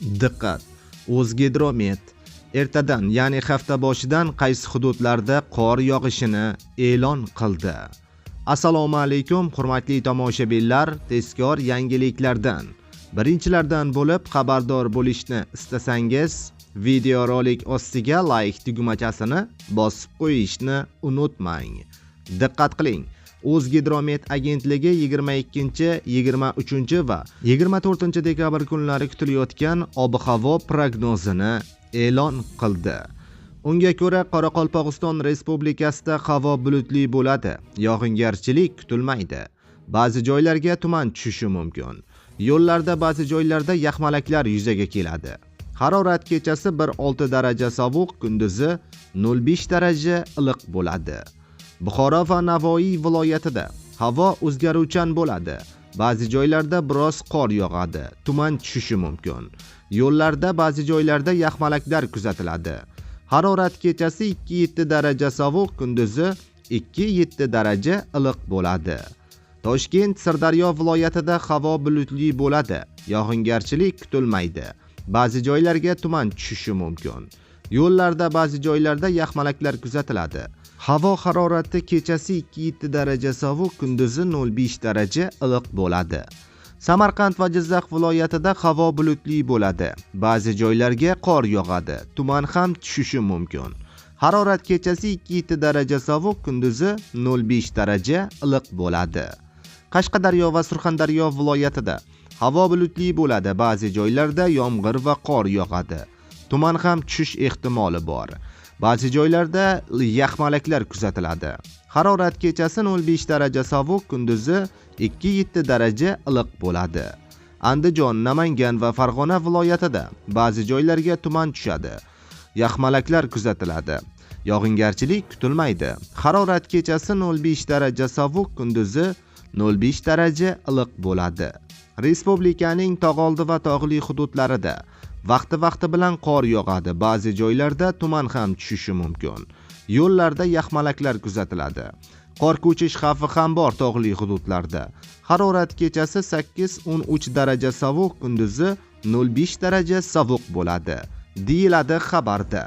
Diqqat! O'zgidromet ertadan, ya'ni hafta boshidan qaysi hududlarda qor yog'ishini e'lon qildi. Assalomu alaykum, hurmatli tomoshabinlar, tezkor yangiliklardan birinchilardan bo'lib xabardor bo'lishni istasangiz, videorolik ostiga like tugmachasini bosib qo'yishni unutmang. Diqqat qiling! O'zgidromet agentligi 22, 23 va 24 dekabr kunlari kutilayotgan ob-havo prognozini e'lon qildi. Unga ko'ra, Qoraqalpog'iston Respublikasida havo bulutli bo'ladi, yog'ingarchilik kutilmaydi. Ba'zi joylarga tuman tushishi mumkin. Yo'llarda ba'zi joylarda yaxmalaklar yuzaga keladi. Harorat kechasi 1-6 daraja sovuq, kunduzi 0-5 daraja iliq bo'ladi. Buxoro va Navoiy viloyatida havo o'zgaruvchan bo'ladi. Ba'zi joylarda biroz qor yog'adi, tuman tushishi mumkin. Yo'llarda ba'zi joylarda yaxmalaklar kuzatiladi. Harorat kechasi 2-7 daraja sovuq, kunduzi 2-7 daraja iliq bo'ladi. Toshkent, Sirdaryo viloyatida havo bulutli bo'ladi, yog'ingarchilik kutilmaydi. Ba'zi joylarga tuman tushishi mumkin. Yo'llarda ba'zi joylarda yaxmalaklar kuzatiladi. Havo harorati kechasi 2-7 daraja sovuq, kunduzi 0-5 daraja iliq bo'ladi. Samarqand va Jizzax viloyatida havo bulutli bo'ladi. Ba'zi joylarga qor yog'adi, tuman ham tushishi mumkin. Harorat kechasi 2-7 daraja sovuq, kunduzi 0-5 daraja iliq bo'ladi. Qashqadaryo va Surxondaryo viloyatida havo bulutli bo'ladi. Ba'zi joylarda yomg'ir va qor yog'adi. Tuman ham tushish ehtimoli bor. Ba'zi joylarda yaxmalaklar kuzatiladi. Harorat kechasi 0-5 daraja sovuq, kunduzi 2-7 daraja iliq bo'ladi. Andijon, Namangan va Farg'ona viloyatida ba'zi joylarga tuman tushadi. Yaxmalaklar kuzatiladi. Yog'ingarchilik kutilmaydi. Harorat kechasi 0-5 daraja sovuq, kunduzi 0-5 daraja iliq bo'ladi. Respublikaning tog'oldi va tog'li hududlarida vaqti bilan qor yog'adi. Ba'zi joylarda tuman ham tushishi mumkin. Yo'llarda yaxmalaklar kuzatiladi. Qor ko'chish xavfi ham bor tog'li hududlarda. Harorat kechasi 8-13 daraja sovuq, kunduzi 0-5 daraja sovuq bo'ladi, deyiladi xabarda.